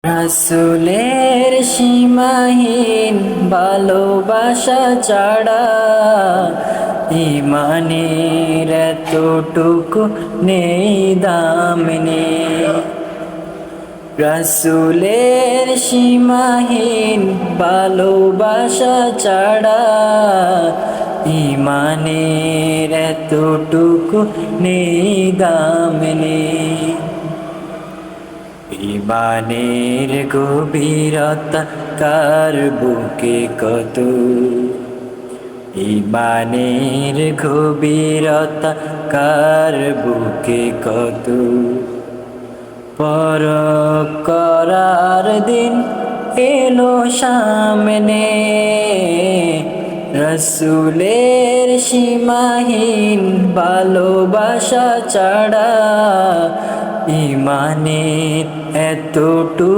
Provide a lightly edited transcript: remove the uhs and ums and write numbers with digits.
রাসূলের সীমাহীন ভালোবাসা ছাড়া ইমানের এতটুকু নেই দাম নেই। রাসূলের সীমাহীন ভালোবাসা ছাড়া ইমানের এতটুকু নেই দাম নেই। ইমানের গভীরতা কার বুকে কত, ইমানের গভীরতা কার বুকে কত। পরখ করার দিন এলো সামনে, রাসূলের সীমাহীন ভালোবাসা ছাড়া ইমানের এতটুকু